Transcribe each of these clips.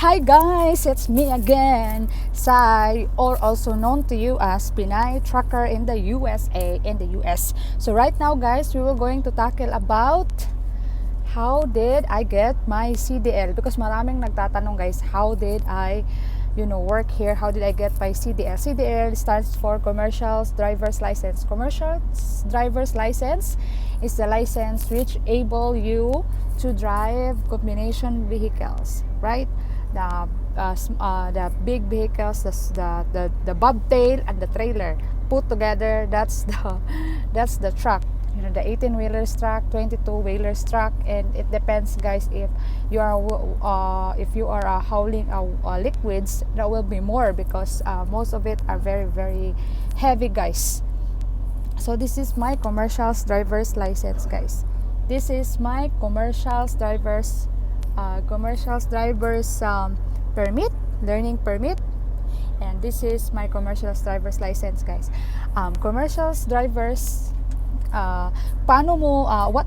Hi guys, it's me again, Sai, or also known to you as Pinay Trucker in the USA, in the US. So right now guys, we were going to tackle about how did I get my CDL, because maraming nagtatanong guys, how did I work here, how did I get my CDL? CDL stands for Commercial Driver's License. Commercial Driver's License is the license which able you to drive combination vehicles, right? The big vehicles, the bobtail and the trailer put together, that's the truck. The 18-wheelers truck, 22-wheelers truck, and it depends guys, if you are hauling liquids, that will be more, because most of it are very very heavy guys. So this is my commercial driver's license guys. This is my commercial driver's permit, learning permit, and this is my commercial driver's license guys. Commercial drivers, what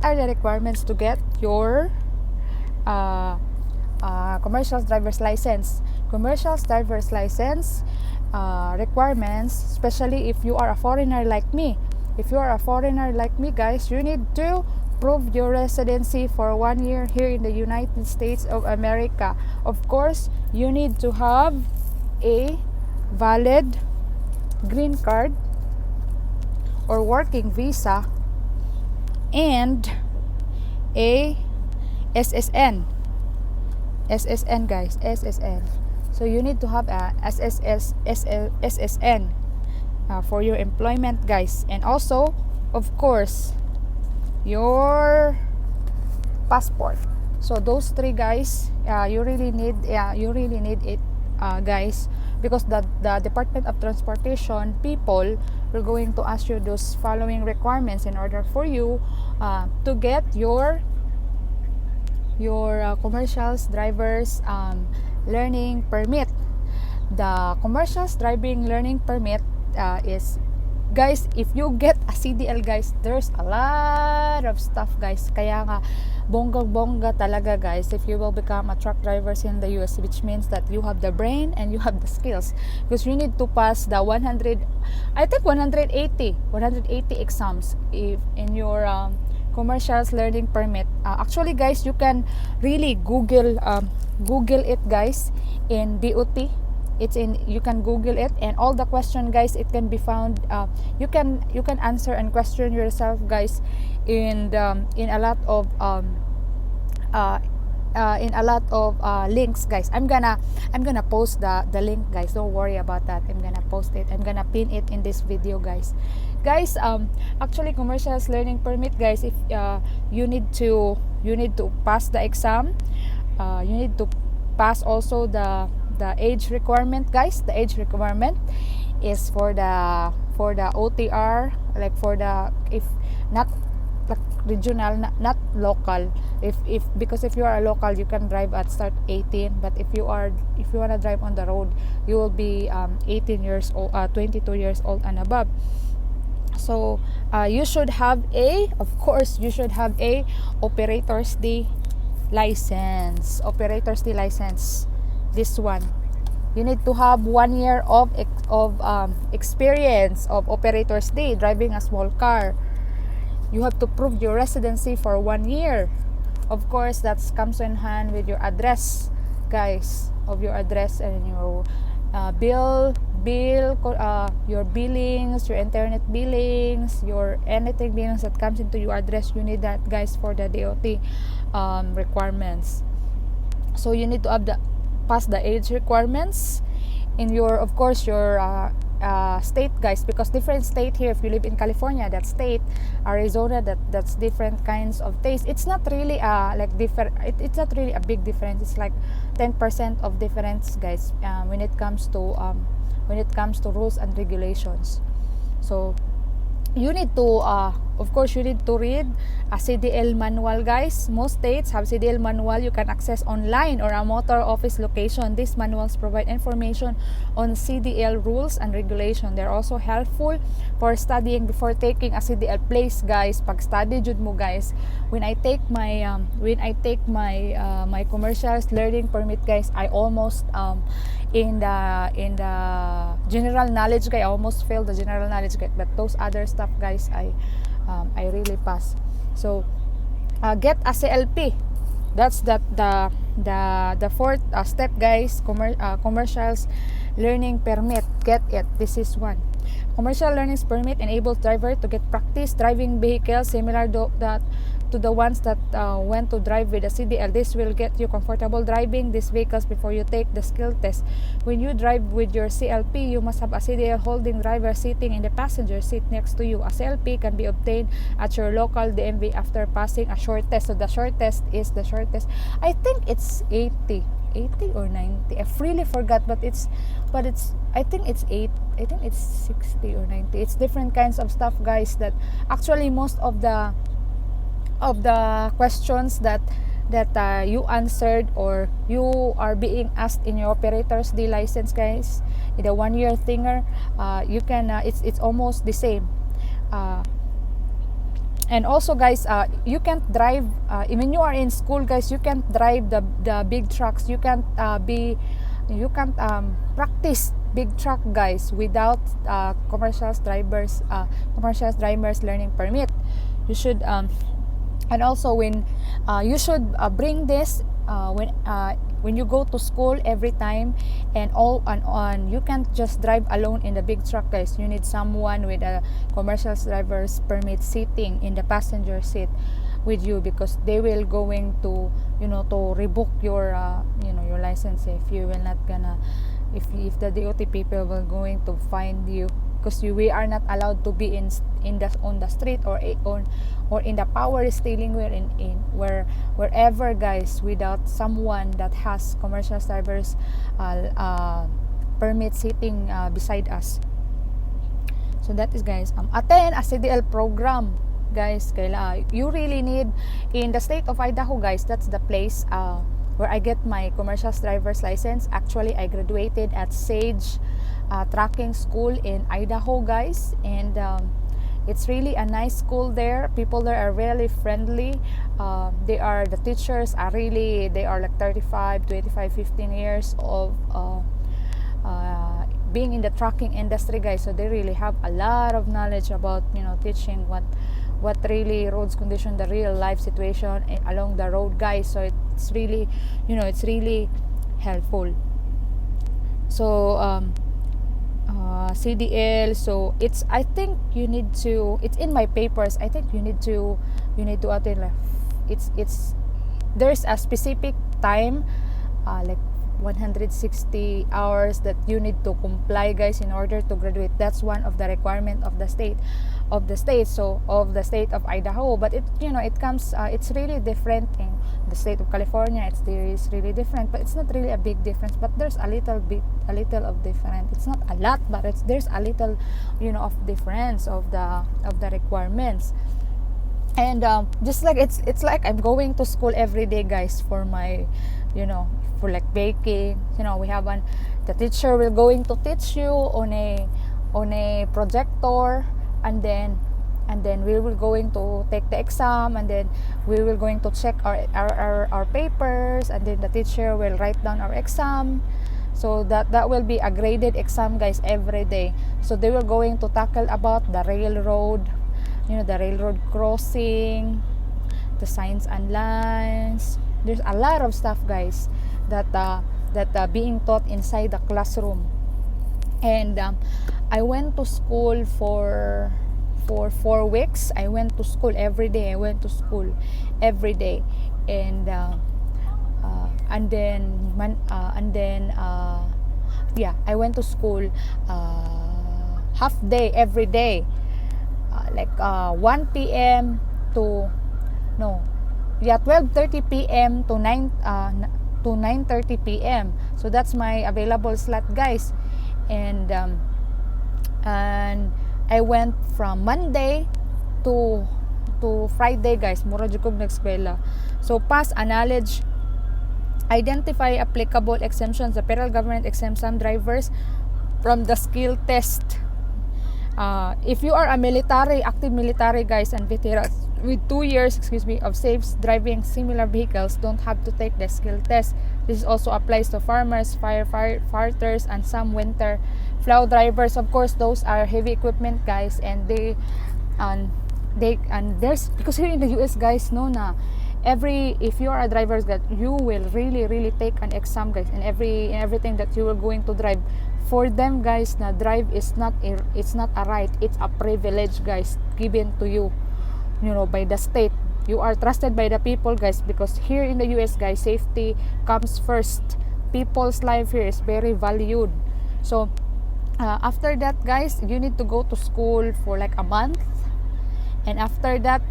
are the requirements to get your commercial driver's license? Commercial driver's license requirements, especially if you are a foreigner like me. If you are a foreigner like me guys, you need to prove your residency for 1 year here in the United States of America. Of course, you need to have a valid green card or working visa and a SSN guys, SSN. So you need to have a SSN for your employment guys, and also of course your passport. So those three guys, you really need it guys, because the Department of Transportation people are going to ask you those following requirements in order for you to get your commercial drivers learning permit. The commercial driving learning permit is, guys, if you get a CDL guys, there's a lot of stuff guys. Kaya nga bongga talaga guys if you will become a truck drivers in the US, which means that you have the brain and you have the skills, because you need to pass the 180 exams if in your commercials learning permit. Actually guys, you can really Google it guys in DOT. You can Google it, and all the question guys, it can be found. You can answer and question yourself guys in a lot of links guys. I'm gonna post the link guys, don't worry about that. I'm gonna post it, I'm gonna pin it in this video guys. Actually commercials learning permit guys, if you need to pass the exam, you need to pass also the age requirement guys. The age requirement is for the OTR, like for the, if not like regional, not local. Because if you are a local, you can drive at start 18, but if you want to drive on the road, you will be 18 years old, 22 years old and above. So you should have a operator's D license. This one, you need to have 1 year of experience of operator's D, driving a small car. You have to prove your residency for 1 year. Of course, that comes in hand with your address guys, of your address and your your billings, your internet billings, your anything billings that comes into your address. You need that guys for the DOT requirements. So you need to have pass the age requirements in your, of course, your state guys, because different state here. If you live in California, that state, Arizona, that's different kinds of taste. It's not really it's not really a big difference. It's like 10% of difference guys, when it comes to rules and regulations. So you need to of course you need to read a CDL manual, guys. Most states have CDL manual you can access online or a motor office location. These manuals provide information on CDL rules and regulation. They're also helpful for studying before taking a CDL place, guys. Pag study jud mo, guys, when I take my my commercials learning permit, guys, I almost in the general knowledge, guys, I almost failed the general knowledge, guys, but those other stuff, guys, I really pass. So get a CLP. That's the fourth step, guys. Commercials learning permit, get it. This is one. Commercial learning permit enables driver to get practice driving vehicles similar to the ones that went to drive with a CDL. This will get you comfortable driving these vehicles before you take the skill test. When you drive with your CLP, you must have a CDL holding driver sitting in the passenger seat next to you. A CLP can be obtained at your local DMV after passing a short test. So the short test is the short test. I think it's 80 or 90. I really forgot, but it's I think it's 8. I think it's 60 or 90. It's different kinds of stuff, guys, that actually most of the questions that you answered or you are being asked in your operator's D license, guys, in the 1-year thinger, you can it's almost the same. And also, guys, you can't drive when you are in school, guys. You can't drive the big trucks. You can't practice big truck, guys, without commercial drivers learning permit. You should and also when you should bring this when you go to school every time, and you can't just drive alone in the big truck, guys. You need someone with a commercial driver's permit sitting in the passenger seat with you, because they will going to to revoke your your license if you will not gonna if the DOT people will going to find you, because we are not allowed to be on the street or in the power steering wherever, guys, without someone that has commercial drivers permit sitting beside us. So that is, guys, attend a CDL program, guys. You really need in the state of Idaho, guys. That's the place where I get my commercial driver's license. Actually, I graduated at Sage Trucking School in Idaho, guys, and it's really a nice school there. People there are really friendly. The teachers are really, they are like 35, 25, 15 years of being in the trucking industry, guys. So they really have a lot of knowledge about teaching what really roads condition, the real life situation along the road, guys. So it's really it's really helpful. So CDL, so I think you need to, it's in my papers, I think you need to attend, it's there's a specific time, like 160 hours that you need to comply, guys, in order to graduate. That's one of the requirement of the state of the of Idaho. But it comes it's really different in the state of California. It's really different, but it's not really a big difference, but there's a little of difference. It's not a lot, but there's a little of difference of the requirements. And just like it's like I'm going to school every day, guys, for my for like baking. We have the teacher will going to teach you on a projector, and then we will going to take the exam, and then we will going to check our papers, and then the teacher will write down our exam. So that will be a graded exam, guys, every day. So they will going to tackle about the railroad, the railroad crossing, the signs and lines. There's a lot of stuff, guys, that being taught inside the classroom. And I went to school for 4 weeks. I went to school every day. And I went to school half day every day, like 1 p.m. to 12:30 p.m. to 9:30 p.m. So that's my available slot, guys. And I went from Monday to Friday, guys. Mura jud kog nag-eskwela. So pass a knowledge, identify applicable exemptions, the federal government exempts some drivers from the skill test. If you are a military, active military, guys, and veterans with 2 years, of safe driving similar vehicles, don't have to take the skill test. This also applies to farmers, firefighters, and some winter plow drivers. Of course, those are heavy equipment, guys, and there's, because here in the US, guys, no na if you are a driver, that you will really take an exam, guys, and everything that you are going to drive. For them, guys, na drive is not it's not a right, it's a privilege, guys, given to you, by the state. You are trusted by the people, guys, because here in the US, guys, safety comes first. People's life here is very valued. So after that, guys, you need to go to school for like a month, and after that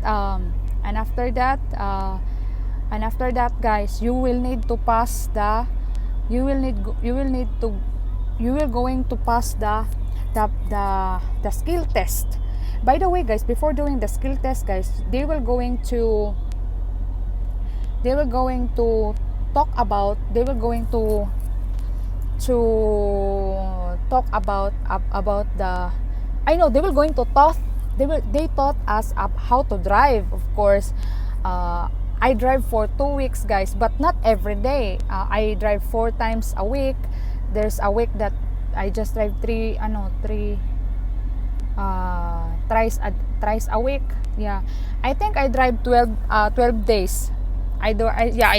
guys, you will going to pass the skill test. By the way, guys, before doing the skill test, guys, they will going to talk about the, I know they will going to taught they taught us how to drive, of course. I drive for 2 weeks, guys, but not every day. I drive 4 times a week. There's a week that I just drive thrice a week. Yeah, I think I drive 12 days. I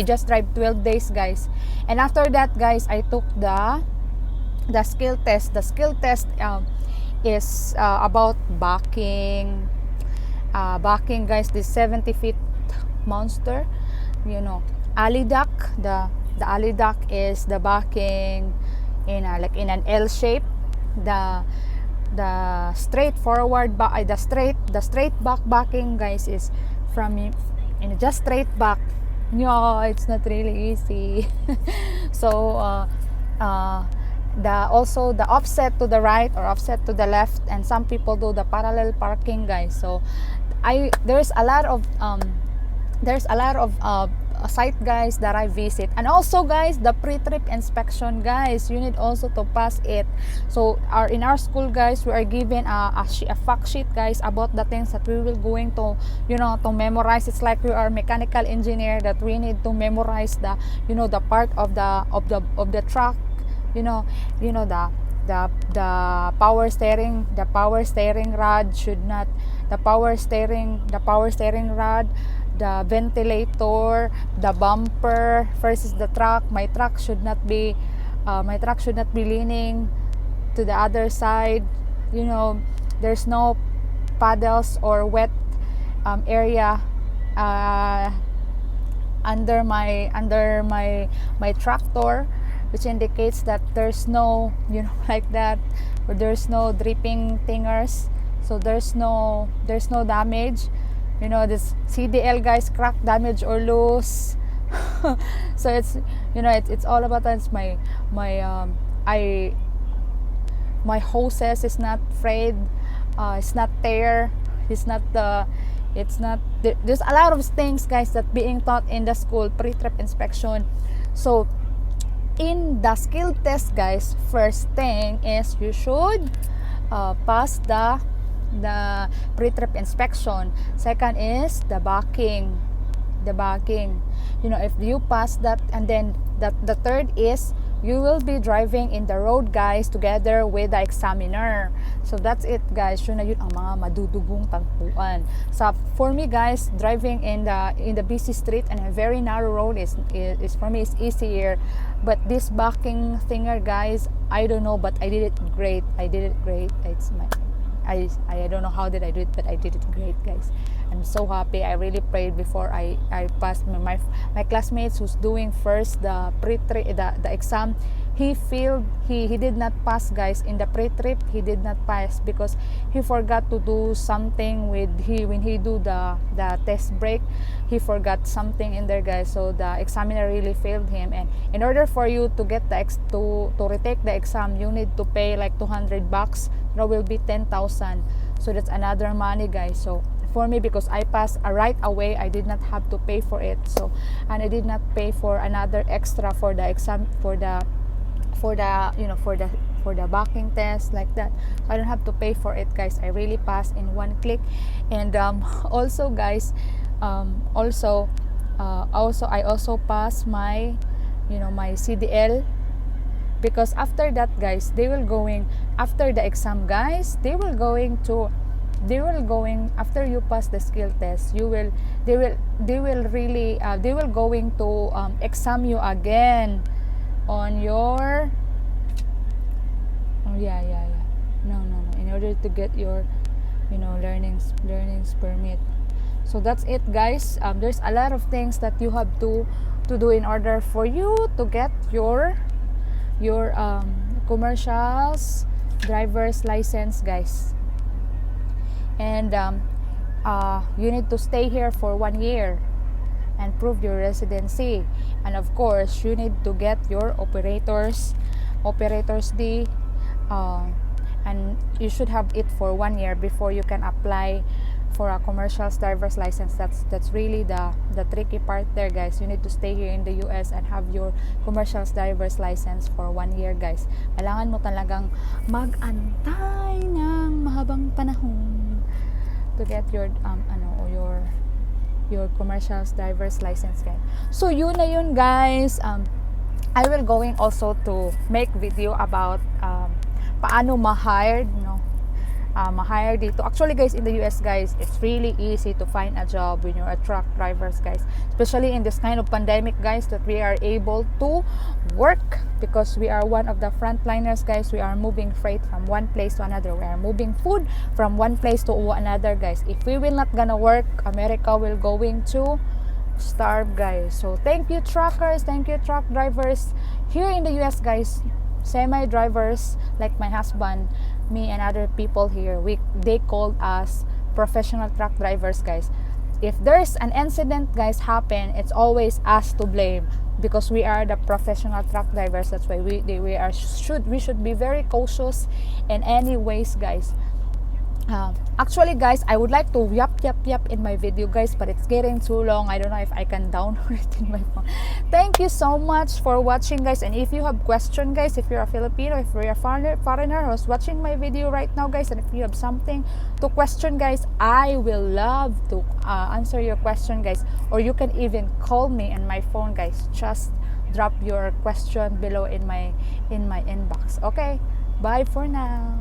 just drive 12 days, guys. And after that, guys, I took the skill test. The skill test is about backing, guys. This 70 feet monster, alley duck. The alley duck is the backing in an L shape. The straight forward the straight back backing, guys, is from in just straight back. It's not really easy. So also the offset to the right or offset to the left, and some people do the parallel parking, guys. So there's a lot of site, guys, that I visit. And also, guys, the pre-trip inspection, guys, you need also to pass it. So in our school, guys, we are given a fact sheet, guys, about the things that we will going to to memorize. It's like we are mechanical engineer, that we need to memorize the the part of the truck, the power steering rod should not, the power steering rod, the ventilator, the bumper versus the truck. My truck should not be leaning to the other side. There's no puddles or wet area under my tractor, which indicates that there's no like that, or there's no dripping thingers. So there's no damage. This CDL, guys, crack, damage, or loose. So it's it's all about that. It's my hoses is not frayed, it's not tear, there's a lot of things, guys, that being taught in the school pre-trip inspection. So in the skill test, guys, first thing is you should pass the pre-trip inspection. Second is the backing. If you pass that, and then the third is you will be driving in the road, guys, together with the examiner. So that's it, guys. Yun ang mga madudugong tagpuan. So for me, guys, driving in the busy street and a very narrow road is for me is easier. But this backing thinger, guys, I don't know, but I did it great. It's my I don't know how did I do it, but I did it great, guys. I'm so happy. I really prayed before I passed. My classmates who's doing first the exam, he failed. He did not pass, guys. In the pre-trip, he did not pass because he forgot to do something when he do the test break. He forgot something in there, guys. So the examiner really failed him. And in order for you to get to retake the exam, you need to pay like $200. Will be 10,000. So that's another money, guys. So for me, because I passed right away, I did not have to pay for it. So, and I did not pay for another extra for the exam, for the for the backing test, like that. I don't have to pay for it, guys. I really pass in one click. And also, guys, also I also pass my my CDL, because after that, guys, they will going, after the exam, guys, they will going after you pass the skill test, they will really they will going to exam you again on your no, in order to get your learnings permit. So that's it, guys. There's a lot of things that you have to do in order for you to get your commercials driver's license, guys. And you need to stay here for 1 year and prove your residency. And of course, you need to get your operators D, and you should have it for 1 year before you can apply for a commercial driver's license. That's really the tricky part there, guys. You need to stay here in the US and have your commercial driver's license for 1 year, guys. Kailangan mo talagang mag-antay ng mahabang panahon to get your your commercial driver's license, guys. So yun na yun, guys. I will going also to make video about paano ma-hire, ma-hire dito. Actually, guys, in the US, guys, it's really easy to find a job when you're a truck drivers, guys. Especially in this kind of pandemic, guys, that we are able to work, because we are one of the frontliners, guys. We are moving freight from one place to another. We are moving food from one place to another, guys. If we will not gonna work, America will going to starve, guys. So thank you, truckers, thank you, truck drivers here in the US, guys. Semi drivers like my husband, me, and other people here, they called us professional truck drivers, guys. If there's an incident, guys, happen, it's always us to blame, because we are the professional truck drivers. That's why we should be very cautious in any ways, guys. Actually, guys, I would like to yap in my video, guys, but it's getting too long. I don't know if I can download it in my phone. Thank you so much for watching, guys. And if you have question, guys, if you're a Filipino, if you're a foreigner who's watching my video right now, guys, and if you have something to question, guys, I will love to answer your question, guys. Or you can even call me on my phone, guys. Just drop your question below in my inbox. Okay, bye for now.